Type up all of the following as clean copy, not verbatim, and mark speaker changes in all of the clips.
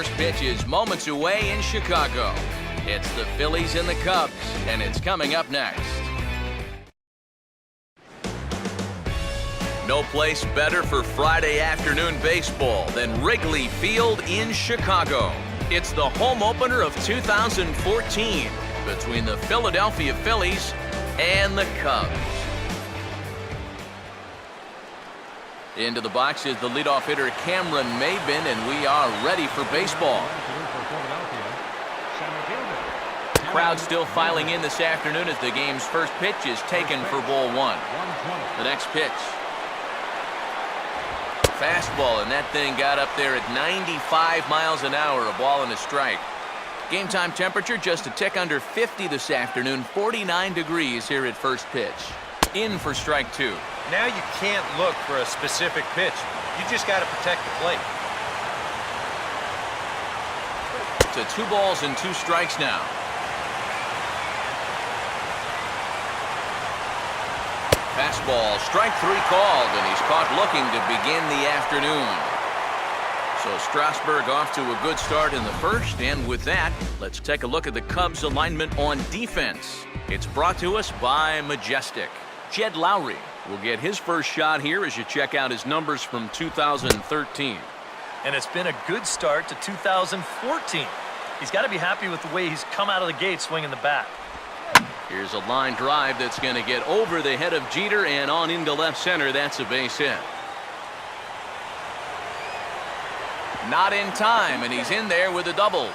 Speaker 1: first pitch is moments away in Chicago. It's the Phillies and the Cubs, and it's coming up next. No place better for Friday afternoon baseball than Wrigley Field in Chicago. It's the home opener of 2014 between the Philadelphia Phillies and the Cubs. Into the box is the leadoff hitter Cameron Maybin, and we are ready for baseball. Crowd still filing in this afternoon as the game's first pitch is taken for ball one. The next pitch. Fastball, and that thing got up there at 95 miles an hour, a ball and a strike. Game time temperature just a tick under 50 this afternoon, 49 degrees here at first pitch. In for strike two.
Speaker 2: Now you can't look for a specific pitch. You just got to protect the plate.
Speaker 1: To 2 balls and 2 strikes now. Fastball, strike 3 called, and he's caught looking to begin the afternoon. So Strasburg off to a good start in the first, and with that, let's take a look at the Cubs alignment on defense. It's brought to us by Majestic. Jed Lowry will get his first shot here as you check out his numbers from 2013.
Speaker 3: And it's been a good start to 2014. He's got to be happy with the way he's come out of the gate swinging the bat.
Speaker 1: Here's a line drive that's going to get over the head of Jeter and on into left center. That's a base hit. Not in time, and he's in there with a double.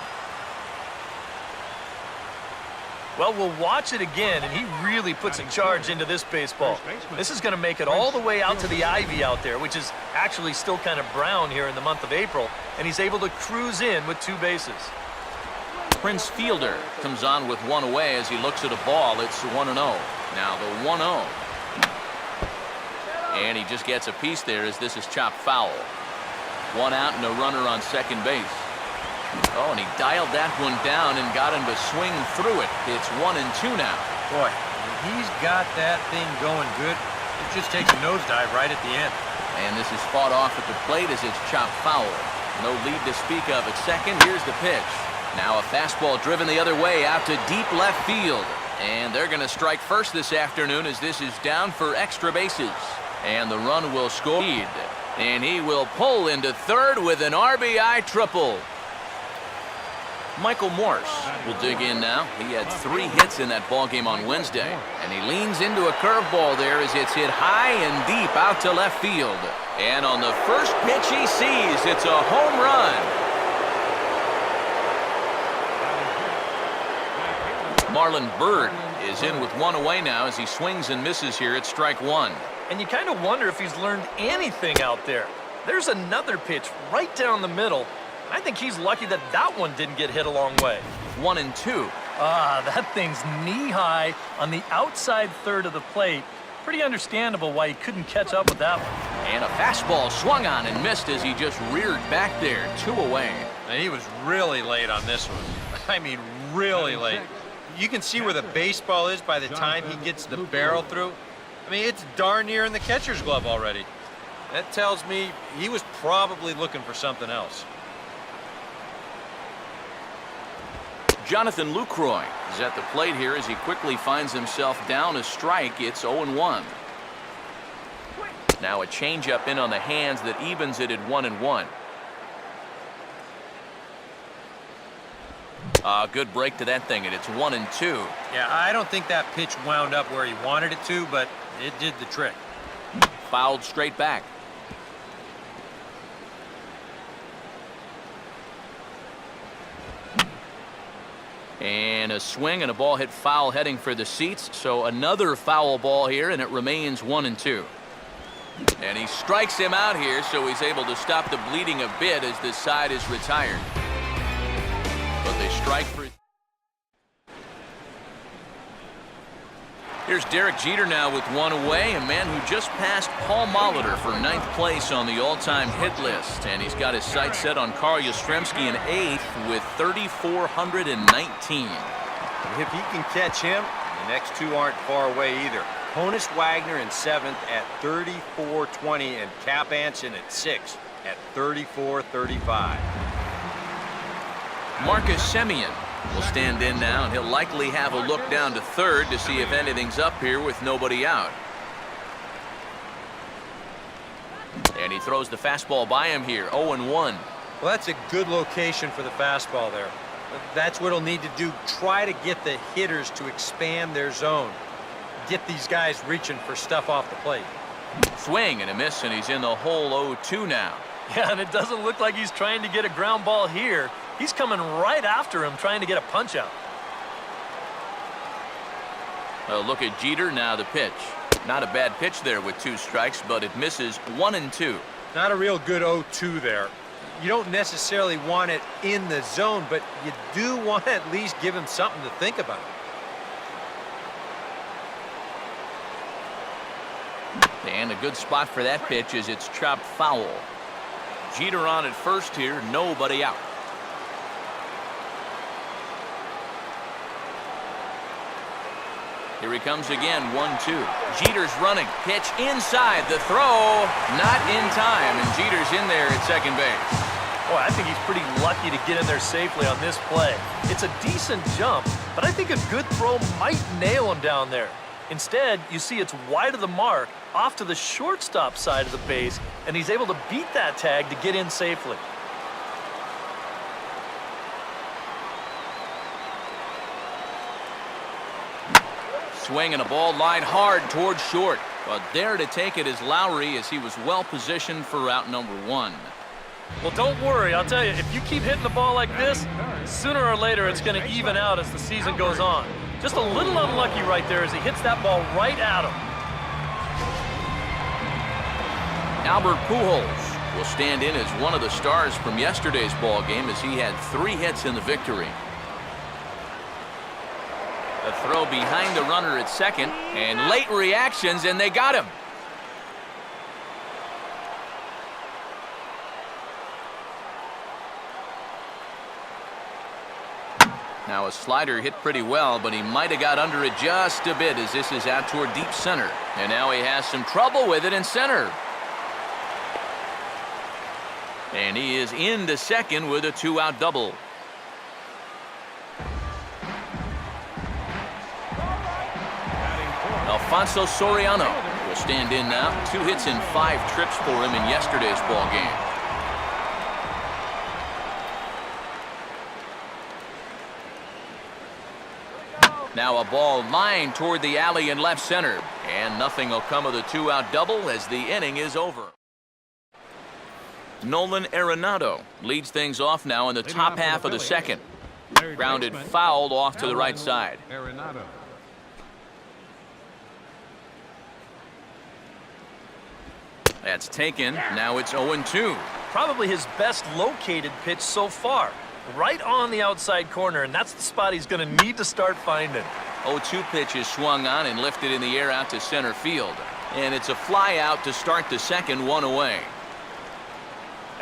Speaker 3: Well, we'll watch it again, and he really puts a charge into this baseball. This is going to make it all the way out to the ivy out there, which is actually still kind of brown here in the month of April, and he's able to cruise in with 2 bases.
Speaker 1: Prince Fielder comes on with 1 away as he looks at a ball. It's 1-0. Now the 1-0. And he just gets a piece there as this is chopped foul. 1 out and a runner on second base. Oh, and he dialed that one down and got him to swing through it. It's 1-2 now.
Speaker 2: Boy, he's got that thing going good. It just takes a nosedive right at the end.
Speaker 1: And this is fought off at the plate as it's chopped foul. No lead to speak of at second. Here's the pitch. Now a fastball driven the other way out to deep left field. And they're going to strike first this afternoon as this is down for extra bases. And the run will score. And he will pull into third with an RBI triple. Michael Morse will dig in now. He had 3 hits in that ballgame on Wednesday. And he leans into a curveball there as it's hit high and deep out to left field. And on the first pitch he sees, it's a home run. Marlon Byrd is in with 1 away now as he swings and misses here at strike 1.
Speaker 3: And you kind of wonder if he's learned anything out there. There's another pitch right down the middle. I think he's lucky that that one didn't get hit a long way.
Speaker 1: 1-2.
Speaker 3: Ah, that thing's knee-high on the outside third of the plate. Pretty understandable why he couldn't catch up with that one.
Speaker 1: And a fastball swung on and missed as he just reared back there. 2 away.
Speaker 2: And he was really late on this one. I mean, really late. You can see where the baseball is by the time he gets the barrel through. I mean, it's darn near in the catcher's glove already. That tells me he was probably looking for something else.
Speaker 1: Jonathan Lucroy is at the plate here as he quickly finds himself down a strike. It's 0-1. Now a changeup in on the hands that evens it at 1-1. Good break to that thing, and it's 1-2.
Speaker 2: Yeah, I don't think that pitch wound up where he wanted it to, but it did the trick.
Speaker 1: Fouled straight back. And a swing and a ball hit foul heading for the seats. So another foul ball here, and it remains 1-2. And he strikes him out here, so he's able to stop the bleeding a bit as this side is retired. But they strike for... Here's Derek Jeter now with 1 away, a man who just passed Paul Molitor for 9th place on the all-time hit list. And he's got his sights set on Carl Yastrzemski in 8th with 3,419.
Speaker 2: If he can catch him, the next 2 aren't far away either. Honus Wagner in 7th at 34.20 and Cap Anson at 6th at 34.35.
Speaker 1: Marcus Semien will stand in now, and he'll likely have a look down to third to see if anything's up here with nobody out. And he throws the fastball by him here, 0-1.
Speaker 2: Well, that's a good location for the fastball there. That's what he'll need to do. Try to get the hitters to expand their zone. Get these guys reaching for stuff off the plate.
Speaker 1: Swing and a miss, and he's in the hole 0-2 now.
Speaker 3: Yeah, and it doesn't look like he's trying to get a ground ball here. He's coming right after him, trying to get a punch out.
Speaker 1: A look at Jeter, now the pitch. Not a bad pitch there with 2 strikes, but it misses 1-2.
Speaker 2: Not a real good 0-2 there. You don't necessarily want it in the zone, but you do want to at least give him something to think about.
Speaker 1: And a good spot for that pitch as it's chopped foul. Jeter on at first here, nobody out. Here he comes again, 1-2. Jeter's running, pitch inside, the throw, not in time, and Jeter's in there at second base.
Speaker 3: Boy, I think he's pretty lucky to get in there safely on this play. It's a decent jump, but I think a good throw might nail him down there. Instead, you see it's wide of the mark, off to the shortstop side of the base, and he's able to beat that tag to get in safely.
Speaker 1: Swing and a ball line hard towards short. But there to take it is Lowry as he was well positioned for route number 1.
Speaker 3: Well, don't worry. I'll tell you, if you keep hitting the ball like this, sooner or later it's going to even out as the season goes on. Just a little unlucky right there as he hits that ball right at him.
Speaker 1: Albert Pujols will stand in as one of the stars from yesterday's ball game as he had 3 hits in the victory. A throw behind the runner at second, and late reactions, and they got him. Now a slider hit pretty well, but he might have got under it just a bit as this is out toward deep center. And now he has some trouble with it in center. And he is into second with a 2-out double. Alfonso Soriano will stand in now. 2 hits and 5 trips for him in yesterday's ball game. Now a ball lined toward the alley in left center. And nothing will come of the 2-out double as the inning is over. Nolan Arenado leads things off now in the top half of the second. Grounded fouled off to the right side. That's taken. Now it's 0-2.
Speaker 3: Probably his best located pitch so far. Right on the outside corner, and that's the spot he's going to need to start finding.
Speaker 1: 0-2 pitch is swung on and lifted in the air out to center field. And it's a fly out to start the second, 1 away.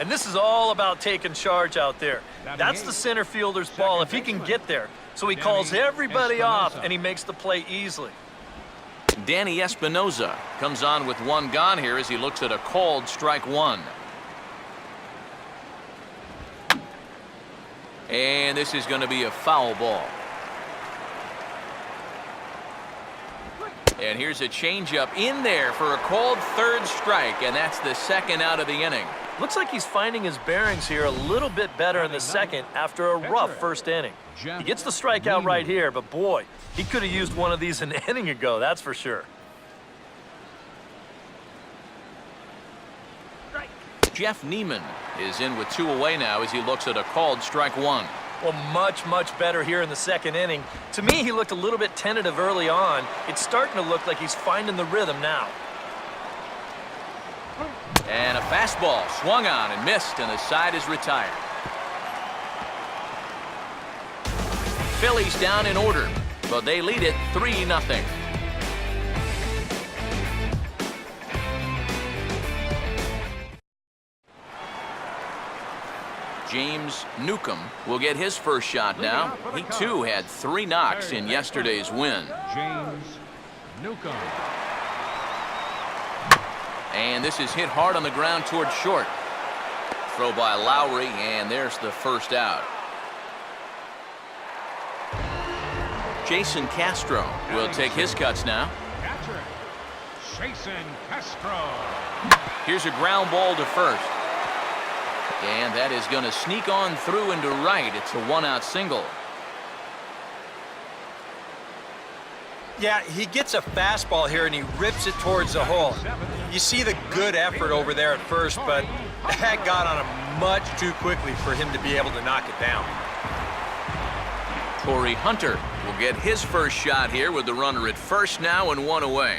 Speaker 3: And this is all about taking charge out there. That's the center fielder's ball if he can get there. So he calls everybody off, and he makes the play easily.
Speaker 1: Danny Espinoza comes on with 1 gone here as he looks at a called strike 1. And this is going to be a foul ball. And here's a changeup in there for a called 3rd strike, and that's the 2nd out of the inning.
Speaker 3: Looks like he's finding his bearings here a little bit better in the second after a rough first inning. He gets the strikeout right here, but boy, he could have used one of these an inning ago, that's for sure.
Speaker 1: Jeff Neiman is in with 2 away now as he looks at a called strike 1.
Speaker 3: Well, much better here in the second inning. To me, he looked a little bit tentative early on. It's starting to look like he's finding the rhythm now.
Speaker 1: And a fastball swung on and missed, and the side is retired. Phillies down in order, but they lead it 3-0. James Newcomb will get his first shot now. He too had 3 knocks in yesterday's win.
Speaker 4: James Newcomb.
Speaker 1: And this is hit hard on the ground toward short. Throw by Lowry, and there's the first out. Jason Castro will take his cuts now.
Speaker 4: Catcher, Jason Castro.
Speaker 1: Here's a ground ball to first. And that is going to sneak on through into right. It's a one-out single.
Speaker 2: Yeah, he gets a fastball here and he rips it towards the hole. You see the good effort over there at first, but that got on him much too quickly for him to be able to knock it down.
Speaker 1: Torrey Hunter will get his first shot here with the runner at first now and one away.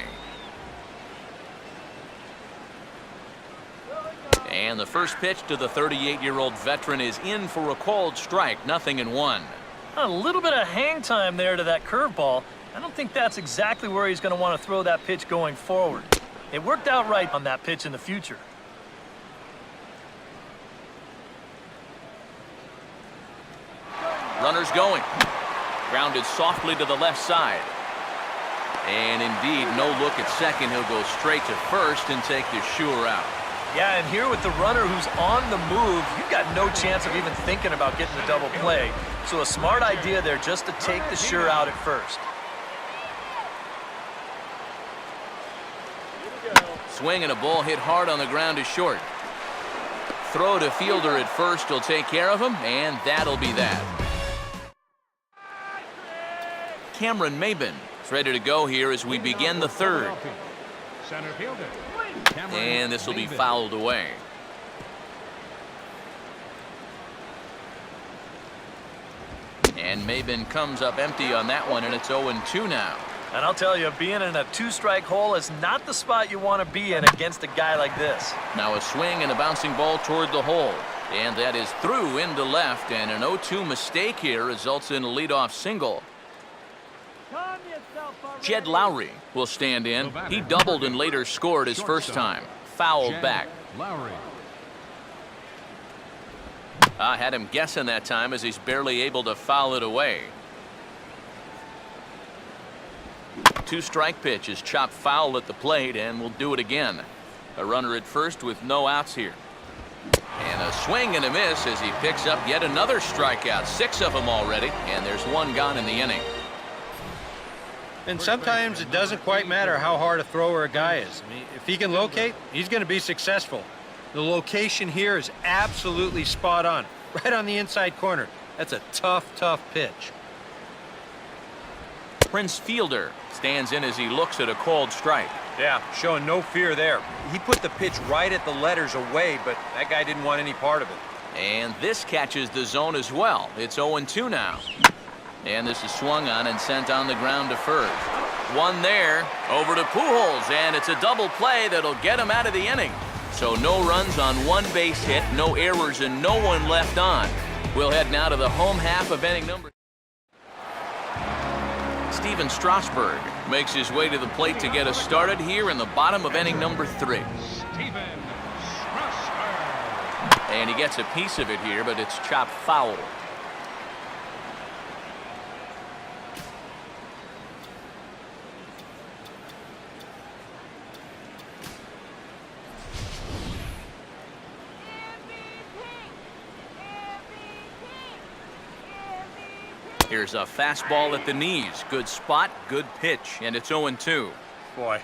Speaker 1: And the first pitch to the 38-year-old veteran is in for a called strike, 0-1.
Speaker 3: A little bit of hang time there to that curveball. I don't think that's exactly where he's going to want to throw that pitch going forward. It worked out right on that pitch in the future.
Speaker 1: Runners going. Grounded softly to the left side. And indeed, no look at second. He'll go straight to first and take the sure out.
Speaker 3: Yeah, and here with the runner who's on the move, you've got no chance of even thinking about getting the double play. So a smart idea there just to take the sure out at first.
Speaker 1: Swing and a ball hit hard on the ground is short. Throw to fielder at first will take care of him, and that'll be that. Cameron Maben is ready to go here as we begin the third.
Speaker 4: Center fielder.
Speaker 1: And this will be fouled away. And Maben comes up empty on that one, and it's 0-2 now.
Speaker 3: And I'll tell you, being in a two-strike hole is not the spot you want to be in against a guy like this.
Speaker 1: Now a swing and a bouncing ball toward the hole. And that is through into left, and an 0-2 mistake here results in a leadoff single. Jed Lowry will stand in. He doubled and later scored his first time. Fouled back.
Speaker 4: Lowry.
Speaker 1: I had him guessing that time as he's barely able to foul it away. Two-strike pitch is chopped foul at the plate, and we'll do it again. A runner at first with no outs here. And a swing and a miss as he picks up yet another strikeout. 6 of them already, and there's one gone in the inning.
Speaker 2: And sometimes it doesn't quite matter how hard a thrower a guy is. I mean, if he can locate, he's going to be successful. The location here is absolutely spot on, right on the inside corner. That's a tough, tough pitch.
Speaker 1: Prince Fielder stands in as he looks at a called strike.
Speaker 2: Yeah, showing no fear there. He put the pitch right at the letters away, but that guy didn't want any part of it.
Speaker 1: And this catches the zone as well. It's 0-2 now. And this is swung on and sent on the ground to first. One there, over to Pujols, and it's a double play that'll get him out of the inning. So no runs on one base hit, no errors, and no one left on. We'll head now to the home half of inning number. Steven Strasburg makes his way to the plate to get us started here in the bottom of inning number 3.
Speaker 4: Steven Strasburg.
Speaker 1: And he gets a piece of it here, but it's chopped foul. Here's a fastball at the knees. Good spot, good pitch, and it's 0-2.
Speaker 2: Boy,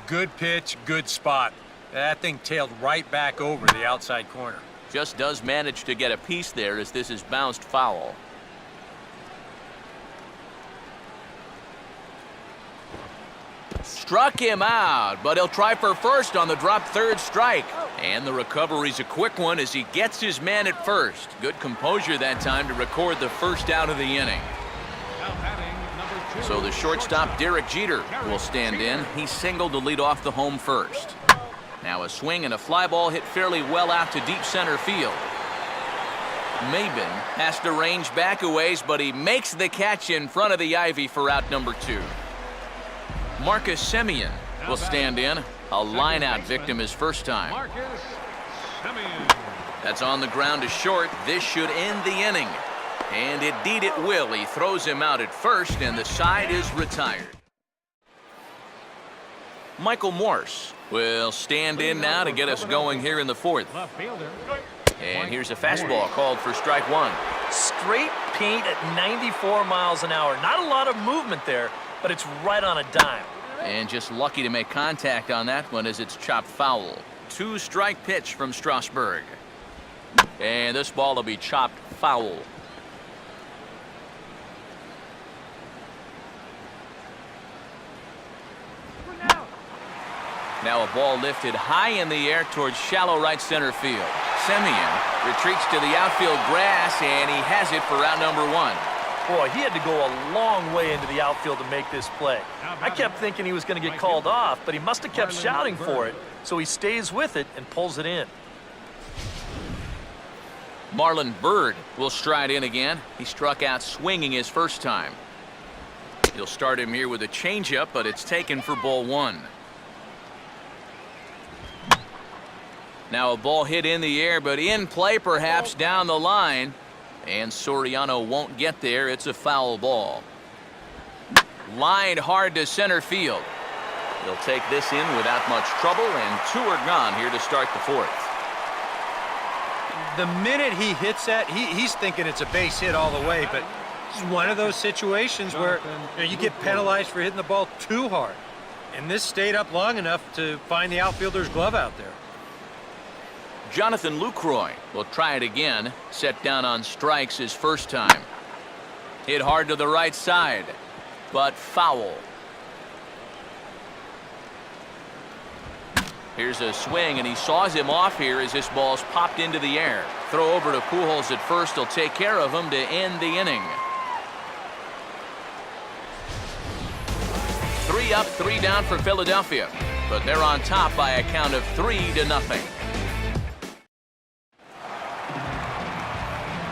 Speaker 2: good pitch, good spot. That thing tailed right back over the outside corner.
Speaker 1: Just does manage to get a piece there as this is bounced foul. Struck him out, but he'll try for first on the drop third strike. And the recovery's a quick one as he gets his man at first. Good composure that time to record the first out of the inning.
Speaker 4: Now batting number 2.
Speaker 1: So the shortstop, Derek Jeter, will stand in. He singled to lead off the home first. Now a swing and a fly ball hit fairly well out to deep center field. Maben has to range back a ways, but he makes the catch in front of the ivy for out number 2. Marcus Semien will stand in. A line-out victim his first time.
Speaker 4: Marcus Semien.
Speaker 1: That's on the ground to short. This should end the inning. And indeed it will. He throws him out at first, and the side is retired. Michael Morse will stand in now to get us going here in the 4th.
Speaker 4: Left fielder.
Speaker 1: And here's a fastball called for strike 1.
Speaker 3: Straight paint at 94 miles an hour. Not a lot of movement there, but it's right on a dime.
Speaker 1: And just lucky to make contact on that one as it's chopped foul. 2-strike pitch from Strasburg. And this ball will be chopped foul. Now a ball lifted high in the air towards shallow right center field. Semien retreats to the outfield grass, and he has it for out number 1.
Speaker 3: Boy, he had to go a long way into the outfield to make this play. I kept thinking he was going to get called off, but he must have kept shouting for it, so he stays with it and pulls it in.
Speaker 1: Marlon Byrd will stride in again. He struck out swinging his first time. He'll start him here with a changeup, but it's taken for ball 1. Now a ball hit in the air, but in play perhaps down the line. And Soriano won't get there. It's a foul ball. Lined hard to center field. He'll take this in without much trouble, and 2 are gone here to start the 4th.
Speaker 2: The minute he hits that, he's thinking it's a base hit all the way, but it's one of those situations where you get penalized for hitting the ball too hard. And this stayed up long enough to find the outfielder's glove out there.
Speaker 1: Jonathan Lucroy will try it again. Set down on strikes his first time. Hit hard to the right side, but foul. Here's a swing, and he saws him off here as this ball's popped into the air. Throw over to Pujols at first. He'll take care of him to end the inning. 3 up, 3 down for Philadelphia, but they're on top by a count of 3-0.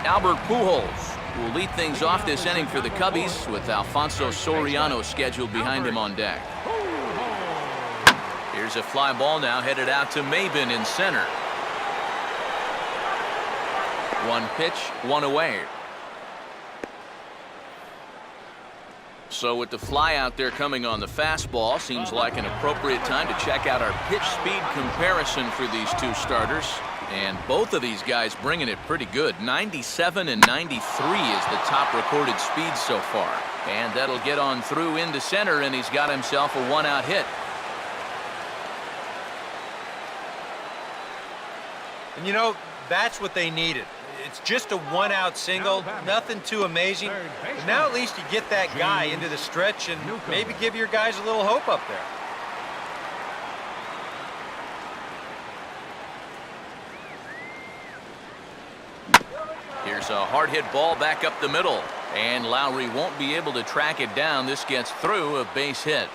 Speaker 1: Albert Pujols will lead things off this inning for the Cubbies with Alfonso Soriano scheduled behind him on deck. Here's a fly ball now headed out to Maben in center. 1 pitch, 1 away. So with the fly out there coming on the fastball, seems like an appropriate time to check out our pitch speed comparison for these 2 starters. And both of these guys bringing it pretty good. 97 and 93 is the top recorded speed so far. And that'll get on through into center, and he's got himself a 1-out hit.
Speaker 2: And you know, that's what they needed. It's just a 1-out single, nothing too amazing. But now at least you get that guy into the stretch and maybe give your guys a little hope up there.
Speaker 1: Here's a hard hit ball back up the middle, and Lowry won't be able to track it down. This gets through, a base hit.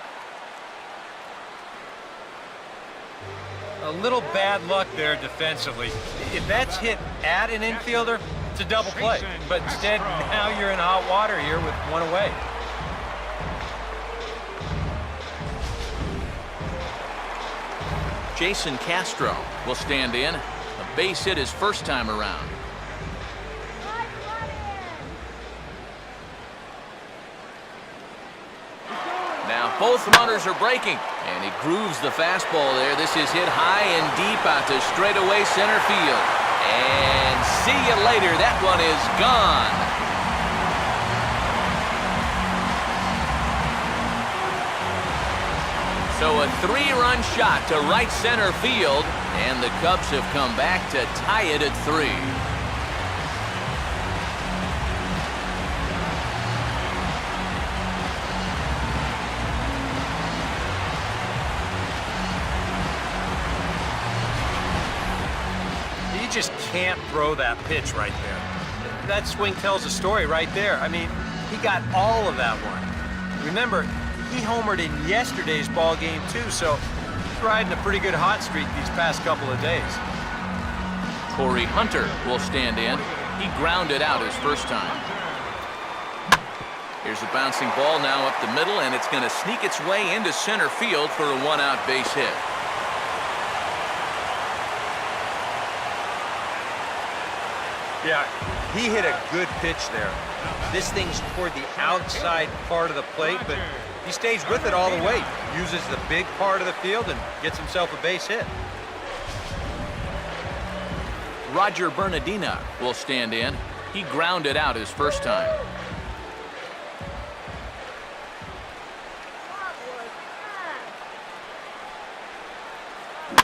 Speaker 2: A little bad luck there defensively. If that's hit at an infielder, it's a double play. But instead, now you're in hot water here with 1 away.
Speaker 1: Jason Castro will stand in. A base hit his first time around. Now both runners are breaking, and he grooves the fastball there. This is hit high and deep out to straightaway center field. And see you later. That one is gone. So a 3-run shot to right center field, and the Cubs have come back to tie it at 3.
Speaker 2: Just can't throw that pitch right there. That swing tells a story right there. I mean, he got all of that one. Remember, he homered in yesterday's ball game too, so he's riding a pretty good hot streak these past couple of days.
Speaker 1: Corey Hunter will stand in. He grounded out his first time. Here's a bouncing ball now up the middle, and it's going to sneak its way into center field for a 1-out base hit.
Speaker 2: Yeah, he hit a good pitch there. This thing's toward the outside part of the plate, but he stays with it all the way. Uses the big part of the field and gets himself a base hit.
Speaker 1: Roger Bernardina will stand in. He grounded out his first time.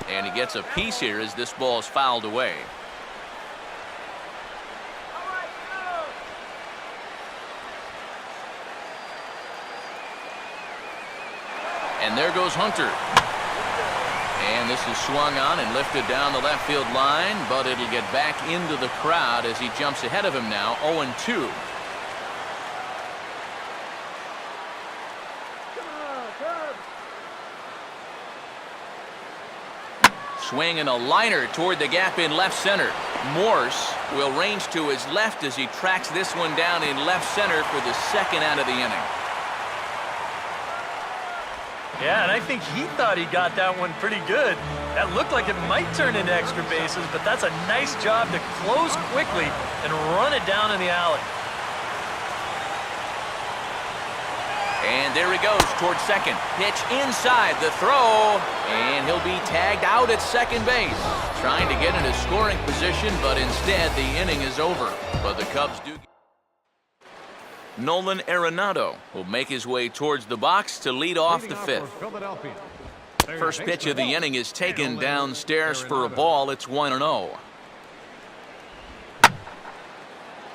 Speaker 1: And he gets a piece here as this ball is fouled away. And there goes Hunter. And this is swung on and lifted down the left field line, but it'll get back into the crowd as he jumps ahead of him now, 0-2. Swinging a liner toward the gap in left center. Morse will range to his left as he tracks this one down in left center for the second out of the inning.
Speaker 3: Yeah, and I think he thought he got that one pretty good. That looked like it might turn into extra bases, but that's a nice job to close quickly and run it down in the alley.
Speaker 1: And there he goes towards second. Pitch inside the throw, and he'll be tagged out at second base. Trying to get into scoring position, but instead the inning is over. But the Cubs do. Nolan Arenado will make his way towards the box to lead off the fifth. First pitch of the inning is taken downstairs for a ball. It's 1-0.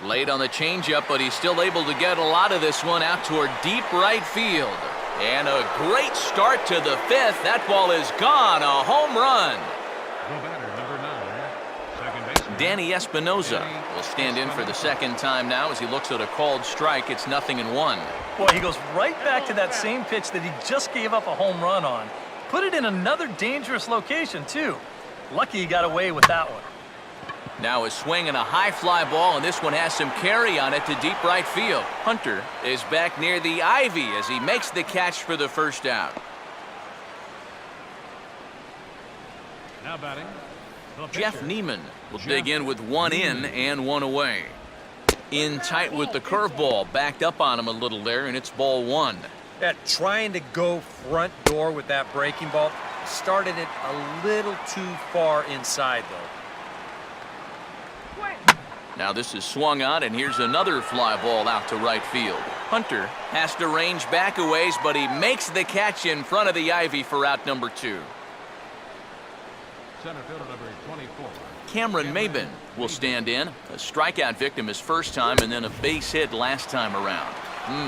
Speaker 1: Late on the changeup, but he's still able to get a lot of this one out toward deep right field. And a great start to the fifth. That ball is gone. A home run. Danny Espinoza will stand in for the second time now as he looks at a called strike. It's 0-1.
Speaker 3: Boy, he goes right back to that same pitch that he just gave up a home run on. Put it in another dangerous location, too. Lucky he got away with that one.
Speaker 1: Now a swing and a high fly ball, and this one has some carry on it to deep right field. Hunter is back near the ivy as he makes the catch for the first out.
Speaker 4: Now batting,
Speaker 1: Jeff Neiman will dig in with one in and one away. In tight with the curveball, backed up on him a little there, and it's ball one.
Speaker 2: Yeah, trying to go front door with that breaking ball. Started it a little too far inside, though.
Speaker 1: Now this is swung on, and here's another fly ball out to right field. Hunter has to range back a ways, but he makes the catch in front of the ivy for out number 2.
Speaker 4: center fielder number 24.
Speaker 1: Cameron Maben will stand in. A strikeout victim his first time, and then a base hit last time around.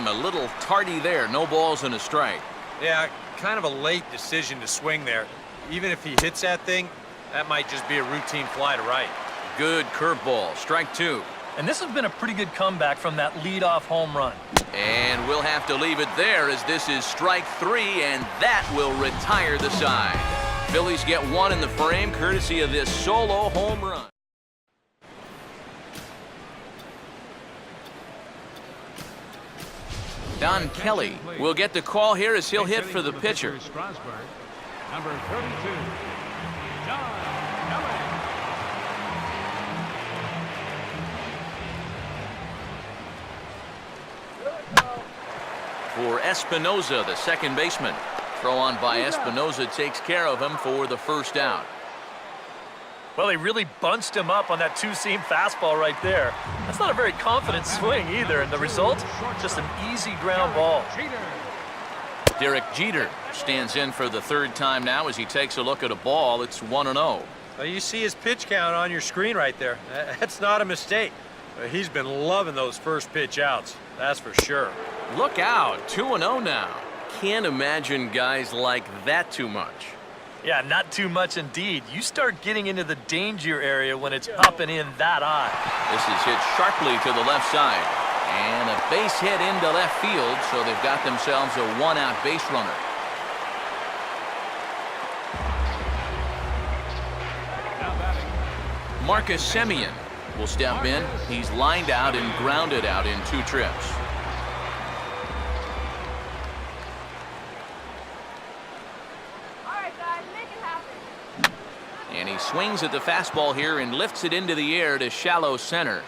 Speaker 1: A little tardy there. No balls and a strike.
Speaker 2: Yeah, kind of a late decision to swing there. Even if he hits that thing, that might just be a routine fly to right.
Speaker 1: Good curveball. Strike 2.
Speaker 3: And this has been a pretty good comeback from that leadoff home run.
Speaker 1: And we'll have to leave it there as this is strike 3, and that will retire the side. Phillies get one in the frame courtesy of this solo home run. Don Kelly will get the call here as he'll hit for the pitcher.
Speaker 4: Strasburg, number 32, Don Kelly.
Speaker 1: For Espinoza, the second baseman. Throw on by Espinoza takes care of him for the first out.
Speaker 3: Well, he really bunched him up on that two-seam fastball right there. That's not a very confident swing either, and the result, just an easy ground ball.
Speaker 1: Derek Jeter stands in for the third time now as he takes a look at a ball. It's 1-0.
Speaker 2: Well, you see his pitch count on your screen right there. That's not a mistake. He's been loving those first pitch outs, that's for sure.
Speaker 1: Look out, 2-0 now. Can't imagine guys like that too much.
Speaker 3: Yeah, not too much indeed. You start getting into the danger area when it's up and in that high.
Speaker 1: This is hit sharply to the left side. And a base hit into left field, so they've got themselves a one-out base runner.
Speaker 4: Now batting,
Speaker 1: Marcus Semien will step in. He's lined out and grounded out in 2 trips. And he swings at the fastball here and lifts it into the air to shallow center.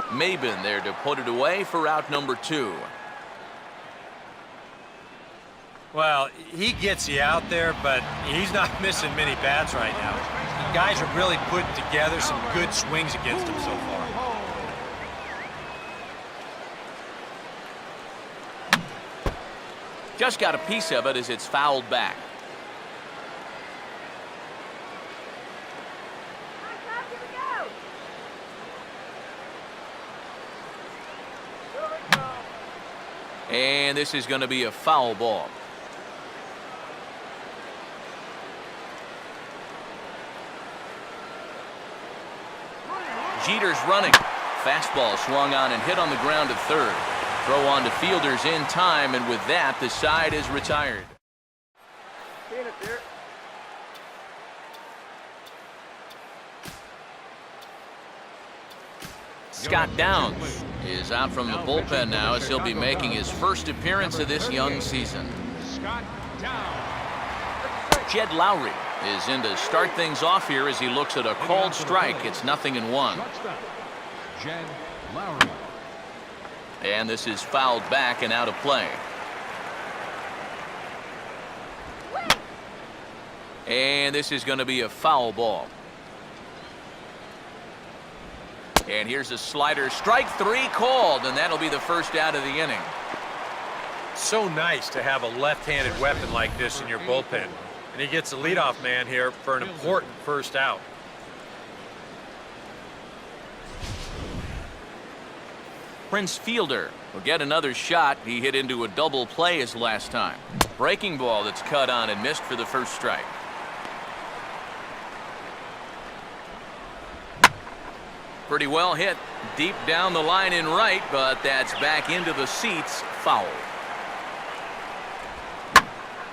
Speaker 1: Maben there to put it away for out number 2.
Speaker 2: Well, he gets you out there, but he's not missing many bats right now. The guys are really putting together some good swings against him so far.
Speaker 1: Just got a piece of it as it's fouled back. And this is going to be a foul ball. Jeter's running. Fastball swung on and hit on the ground at third. Throw on to fielders in time, and with that, the side is retired. Scott Downs is out from the bullpen now as he'll be making his first appearance of this young season.
Speaker 4: Scott Downs.
Speaker 1: Jed Lowry is in to start things off here as he looks at a called strike. It's 0-1.
Speaker 4: Shortstop, Jed Lowry.
Speaker 1: And this is fouled back and out of play. And this is going to be a foul ball. And here's a slider. Strike 3 called, and that'll be the first out of the inning.
Speaker 2: So nice to have a left-handed weapon like this in your bullpen. And he gets the leadoff man here for an important first out.
Speaker 1: Prince Fielder will get another shot. He hit into a double play his last time. Breaking ball that's cut on and missed for the first strike. Pretty well hit deep down the line in right, but that's back into the seats. Foul.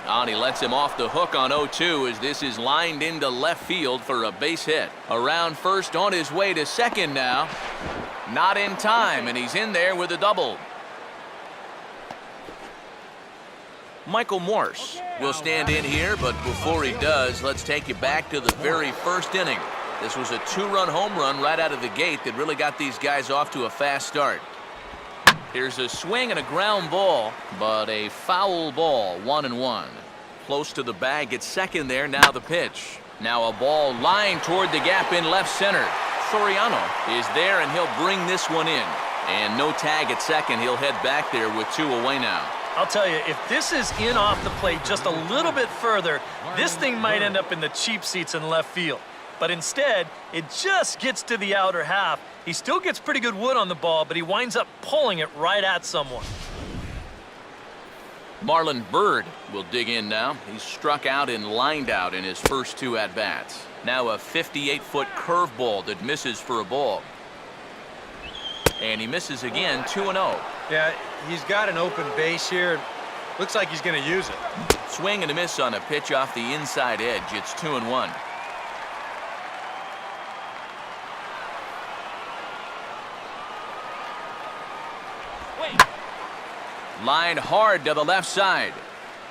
Speaker 1: And he lets him off the hook on 0-2 as this is lined into left field for a base hit. Around first, on his way to second now. Not in time, and he's in there with a double. Michael Morse will stand in here, but before he does, let's take you back to the very first inning. This was a 2-run home run right out of the gate that really got these guys off to a fast start. Here's a swing and a ground ball, but a foul ball, 1-1. Close to the bag at second there, now the pitch. Now a ball lined toward the gap in left center. Soriano is there, and he'll bring this one in. And no tag at second. He'll head back there with 2 away now.
Speaker 3: I'll tell you, if this is in off the plate just a little bit further, this thing might end up in the cheap seats in left field. But instead, it just gets to the outer half. He still gets pretty good wood on the ball, but he winds up pulling it right at someone.
Speaker 1: Marlon Byrd will dig in now. He's struck out and lined out in his first 2 at-bats. Now a 58-foot curveball that misses for a ball. And he misses again, 2-0.
Speaker 2: Yeah, he's got an open base here. Looks like he's going to use it.
Speaker 1: Swing and a miss on a pitch off the inside edge. It's 2-1. Lined hard to the left side,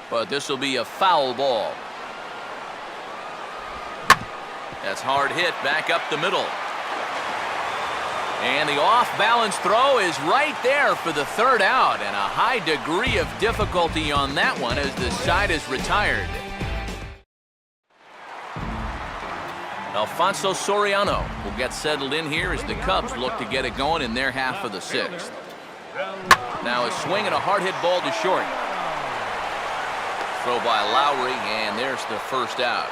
Speaker 1: but this will be a foul ball. That's hard hit back up the middle. And the off-balance throw is right there for the third out, and a high degree of difficulty on that one as the side is retired. Alfonso Soriano will get settled in here as the Cubs look to get it going in their half of the 6th. Now a swing and a hard hit ball to short. Throw by Lowry, and there's the first out.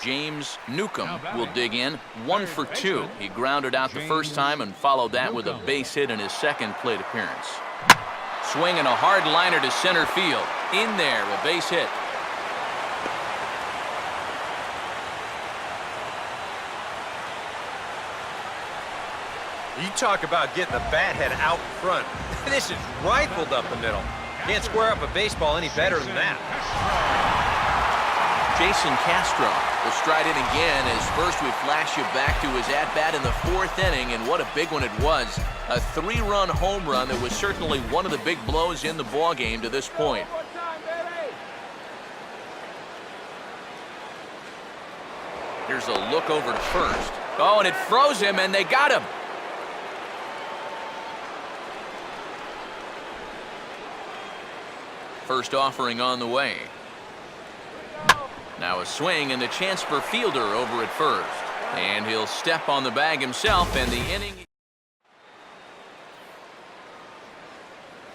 Speaker 1: James Newcomb will dig in, 1 for 2. He grounded out the first time and followed that with a base hit in his second plate appearance. Swing and a hard liner to center field. In there, a base hit.
Speaker 2: You talk about getting the bat head out front. This is rifled up the middle. Can't square up a baseball any better than that.
Speaker 1: Jason Castro will stride in again as first we flash you back to his at-bat in the 4th inning, and what a big one it was. A 3-run home run that was certainly one of the big blows in the ballgame to this point. Here's a look over to first. Oh, and it froze him, and they got him. First offering on the way. Now a swing and a chance for Fielder over at first. And he'll step on the bag himself, and the inning.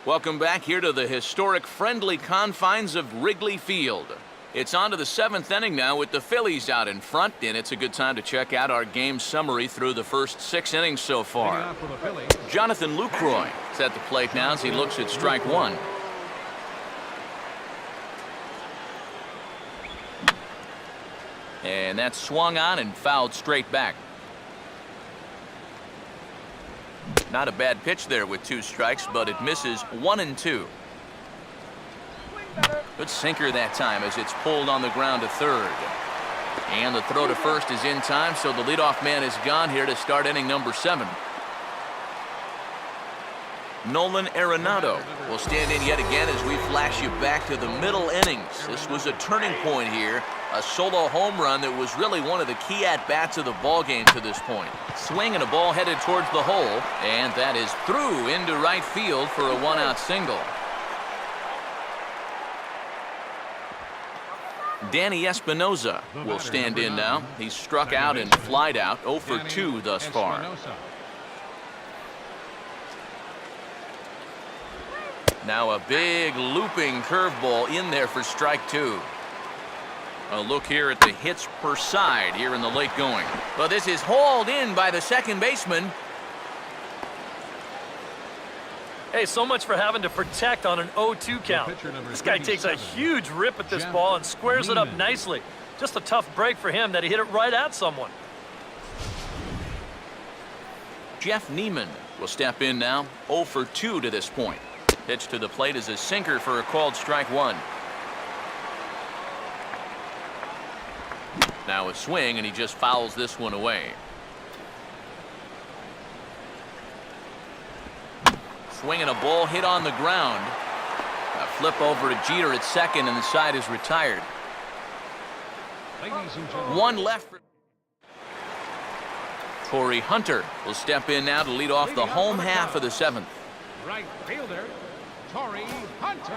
Speaker 1: Welcome back here to the historic friendly confines of Wrigley Field. It's on to the 7th inning now with the Phillies out in front, and it's a good time to check out our game summary through the first 6 innings so far. Jonathan Lucroy is at the plate now as he looks at strike one. And that's swung on and fouled straight back. Not a bad pitch there with 2 strikes, but it misses 1 and 2. Good sinker that time as it's pulled on the ground to third. And the throw to first is in time, so the leadoff man is gone here to start inning number 7. Nolan Arenado will stand in yet again as we flash you back to the middle innings. This was a turning point here, a solo home run that was really one of the key at-bats of the ballgame to this point. Swing and a ball headed towards the hole, and that is through into right field for a 1-out single. Danny Espinosa will stand in now. He's struck out and flied out, 0 for 2 thus far. Now a big looping curveball in there for strike 2. A look here at the hits per side here in the late going. But this is hauled in by the second baseman.
Speaker 3: Hey, so much for having to protect on an 0-2 count. This guy takes a huge rip at this ball and squares it up nicely. Just a tough break for him that he hit it right at someone.
Speaker 1: Jeff Neiman will step in now, 0 for 2 to this point. Pitch to the plate is a sinker for a called strike 1. Now a swing, and he just fouls this one away. Swinging a ball hit on the ground. A flip over to Jeter at second, and the side is retired. One left for Torrey Hunter will step in now to lead off the home half of the 7th.
Speaker 4: Right fielder, Torrey Hunter.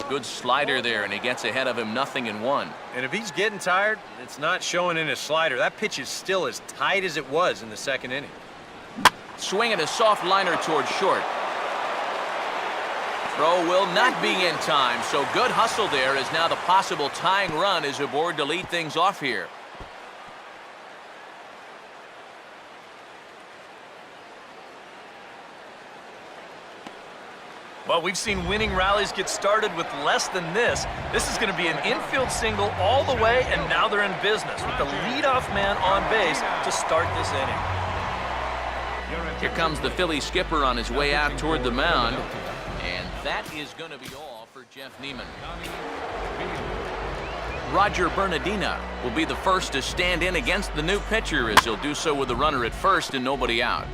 Speaker 1: Good slider there, and he gets ahead of him 0-1.
Speaker 2: And if he's getting tired, it's not showing in his slider. That pitch is still as tight as it was in the 2nd inning.
Speaker 1: Swinging a soft liner towards short. Throw will not be in time, so good hustle there as now the possible tying run is aboard to lead things off here.
Speaker 3: Well, we've seen winning rallies get started with less than this. This is going to be an infield single all the way, and now they're in business with the leadoff man on base to start this inning.
Speaker 1: Here comes the Philly skipper on his way out toward the mound, and that is going to be all for Jeff Neiman. Roger Bernardina will be the first to stand in against the new pitcher as he'll do so with a runner at first and nobody out.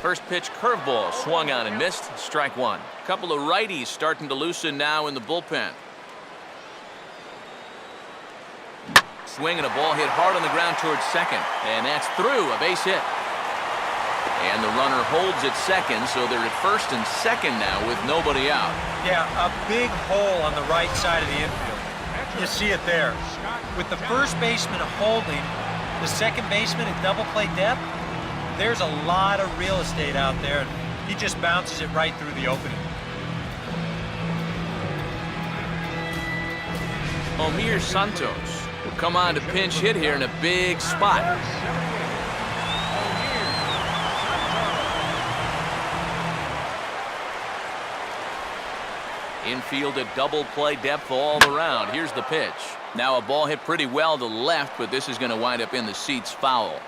Speaker 1: First pitch curveball swung on and missed, strike 1. A couple of righties starting to loosen now in the bullpen. Swing and a ball hit hard on the ground towards second, and that's through, a base hit. And the runner holds at second, so they're at first and second now with nobody out.
Speaker 2: Yeah, a big hole on the right side of the infield. You see it there. With the first baseman holding, the second baseman at double play depth, there's a lot of real estate out there. He just bounces it right through the opening.
Speaker 1: Omir Santos will come on to pinch hit here in a big spot. Infield at double play depth all around. Here's the pitch. Now a ball hit pretty well to the left, but this is going to wind up in the seats foul.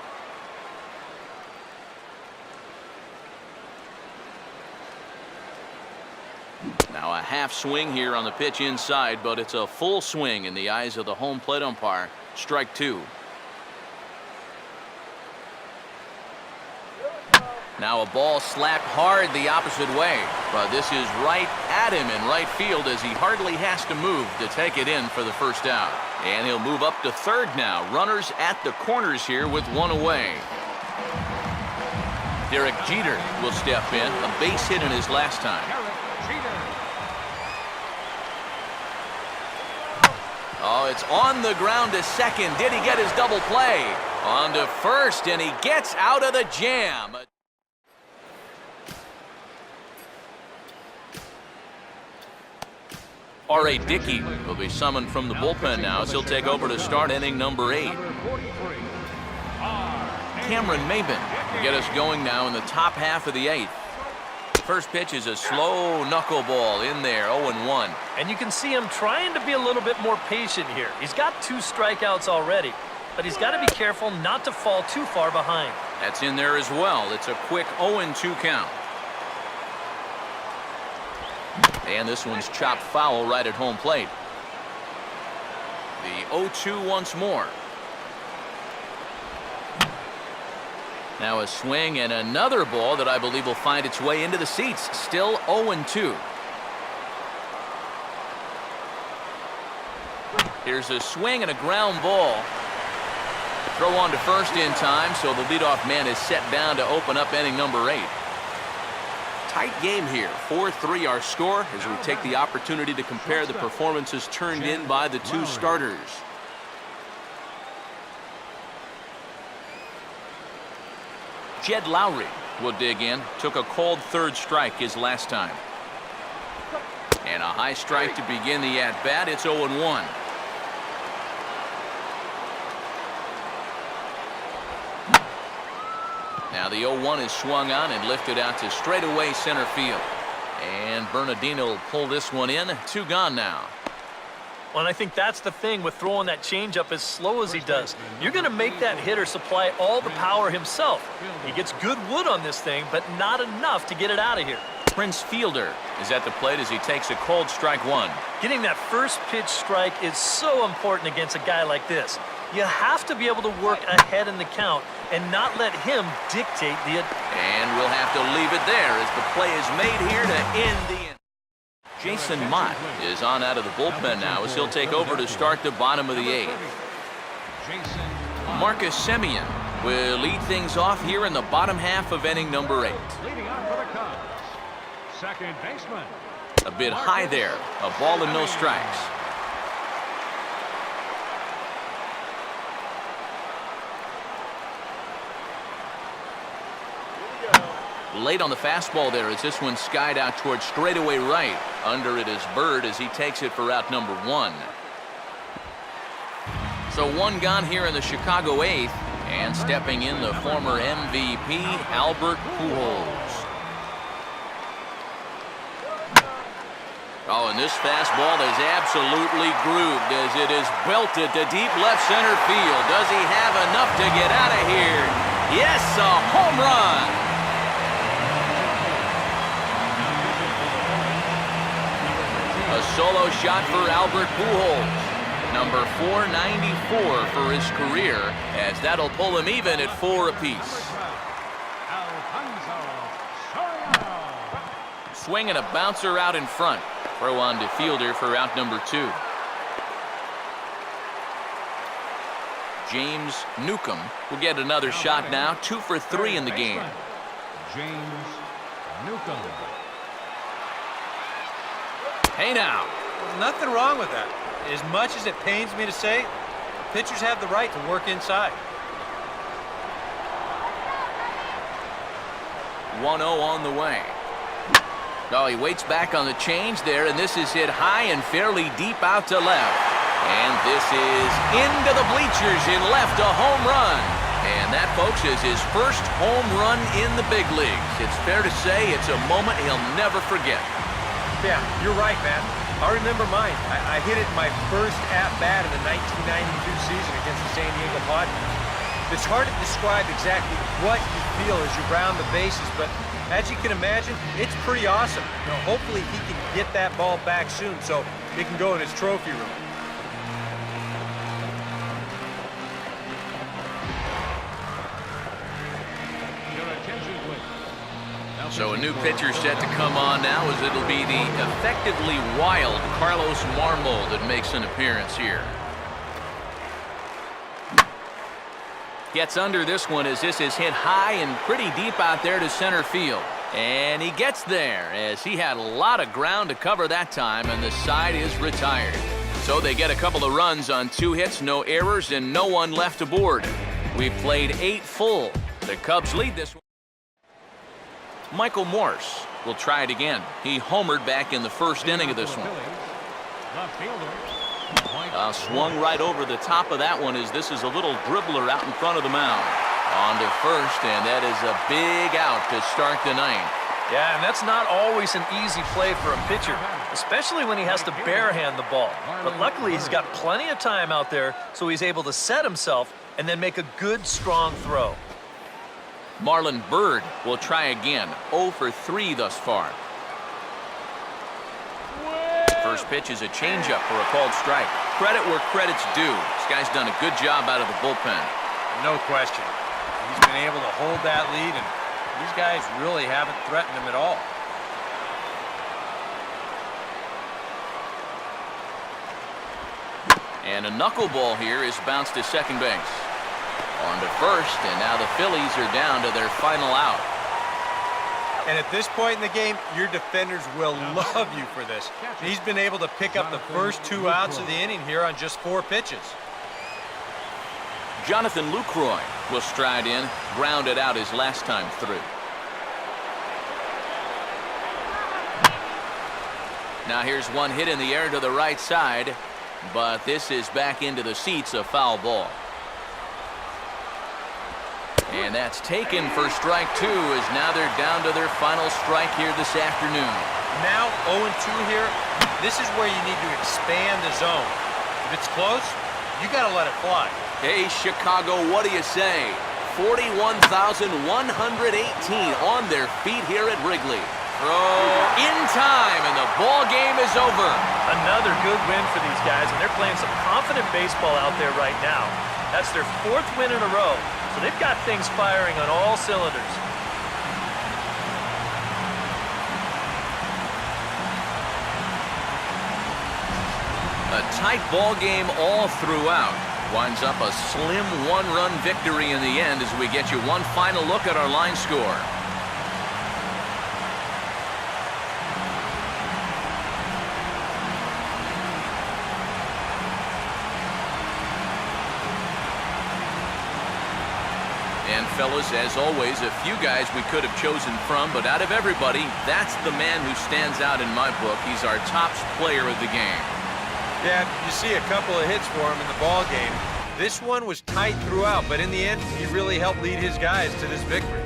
Speaker 1: Now a half swing here on the pitch inside, but it's a full swing in the eyes of the home plate umpire. Strike two. Now a ball slapped hard the opposite way, but this is right at him in right field as he hardly has to move to take it in for the first out. And he'll move up to third now. Runners at the corners here with one away. Derek Jeter will step in, a base hit in his last time. Oh, it's on the ground to second. Did he get his double play? On to first, and he gets out of the jam. R.A. Dickey will be summoned from the bullpen now as he'll take over to start inning number 8. Cameron Maben will get us going now in the top half of the 8th. First pitch is a slow knuckleball in there, 0-1.
Speaker 3: And you can see him trying to be a little bit more patient here. He's got 2 strikeouts already, but he's got to be careful not to fall too far behind.
Speaker 1: That's in there as well. It's a quick 0-2 count. And this one's chopped foul right at home plate. The 0-2 once more. Now a swing and another ball that I believe will find its way into the seats. Still 0-2. Here's a swing and a ground ball. Throw on to first in time, so the leadoff man is set down to open up inning number 8. Tight game here. 4-3 our score as we take the opportunity to compare the performances turned in by the 2 starters. Jed Lowry will dig in. Took a called third strike his last time. And a high strike to begin the at-bat. It's 0-1. Now the 0-1 is swung on and lifted out to straightaway center field. And Bernardino will pull this one in. 2 gone now.
Speaker 3: Well, and I think that's the thing with throwing that changeup as slow as he does. You're going to make that hitter supply all the power himself. He gets good wood on this thing, but not enough to get it out of here.
Speaker 1: Prince Fielder is at the plate as he takes a called strike 1.
Speaker 3: Getting that first pitch strike is so important against a guy like this. You have to be able to work ahead in the count and not let him dictate the...
Speaker 1: And we'll have to leave it there as the play is made here to end the inning. Jason Mott is on out of the bullpen now as he'll take over to start the bottom of the 8th. Marcus Semien will lead things off here in the bottom half of inning number 8.
Speaker 4: Leading off for the Cubs, second baseman.
Speaker 1: A bit high there. A ball and no strikes. Late on the fastball there as this one skied out towards straightaway right. Under it is Bird as he takes it for out number 1. So 1 gone here in the Chicago 8th, and stepping in the former MVP Albert Pujols. Oh, and this fastball is absolutely grooved as it is belted to deep left center field. Does he have enough to get out of here? Yes, a home run. A solo shot for Albert Pujols, number 494 for his career, as that'll pull him even at 4 apiece. Swing and a bouncer out in front. Throw on to Fielder for out number 2. James Newcomb will get another shot now, 2 for 3 in the game.
Speaker 4: James Newcomb.
Speaker 1: Hey now.
Speaker 2: There's nothing wrong with that. As much as it pains me to say, pitchers have the right to work inside.
Speaker 1: 1-0 on the way. Oh, he waits back on the change there, and this is hit high and fairly deep out to left. And this is into the bleachers in left, a home run. And that, folks, is his first home run in the big leagues. It's fair to say it's a moment he'll never forget.
Speaker 2: Yeah, you're right, Matt. I remember mine. I hit it in my first at-bat in the 1992 season against the San Diego Padres. It's hard to describe exactly what you feel as you round the bases, but as you can imagine, it's pretty awesome. You know, hopefully he can get that ball back soon so it can go in his trophy room.
Speaker 4: Your attention, please.
Speaker 1: So a new pitcher set to come on now, as it'll be the effectively wild Carlos Marmol that makes an appearance here. Gets under this one as this is hit high and pretty deep out there to center field. And he gets there as he had a lot of ground to cover that time, and the side is retired. So they get a couple of runs on 2 hits, no errors, and no one left aboard. We played 8 full. The Cubs lead this one. Michael Morse will try it again. He homered back in the first inning of this one.
Speaker 4: Left fielder.
Speaker 1: Swung right over the top of that one as this is a little dribbler out in front of the mound. On to first, and that is a big out to start the ninth.
Speaker 3: Yeah, and that's not always an easy play for a pitcher, especially when he has to barehand the ball. But luckily, he's got plenty of time out there, so he's able to set himself and then make a good, strong throw.
Speaker 1: Marlon Byrd will try again. 0 for 3 thus far. First pitch is a changeup for a called strike. Credit where credit's due. This guy's done a good job out of the bullpen.
Speaker 2: No question. He's been able to hold that lead, and these guys really haven't threatened him at all.
Speaker 1: And a knuckleball here is bounced to second base. On to first, and now the Phillies are down to their final out.
Speaker 2: And at this point in the game, your defenders will love you for this. He's been able to pick up the first 2 outs of the inning here on just 4 pitches.
Speaker 1: Jonathan Lucroy will stride in, grounded out his last time through. Now here's one hit in the air to the right side, but this is back into the seats, a foul ball. And that's taken for strike 2, as now they're down to their final strike here this afternoon.
Speaker 2: Now 0-2 here. This is where you need to expand the zone. If it's close, you got to let it fly.
Speaker 1: Hey, Chicago, what do you say? 41,118 on their feet here at Wrigley. Throw in time, and the ball game is over.
Speaker 3: Another good win for these guys, and they're playing some confident baseball out there right now. That's their 4th win in a row. So they've got things firing on all cylinders.
Speaker 1: A tight ball game all throughout. Winds up a slim 1-run victory in the end as we get you one final look at our line score. And fellas, as always, a few guys we could have chosen from, but out of everybody, that's the man who stands out in my book. He's our top player of the game.
Speaker 2: Yeah, you see a couple of hits for him in the ball game. This one was tight throughout, but in the end, he really helped lead his guys to this victory.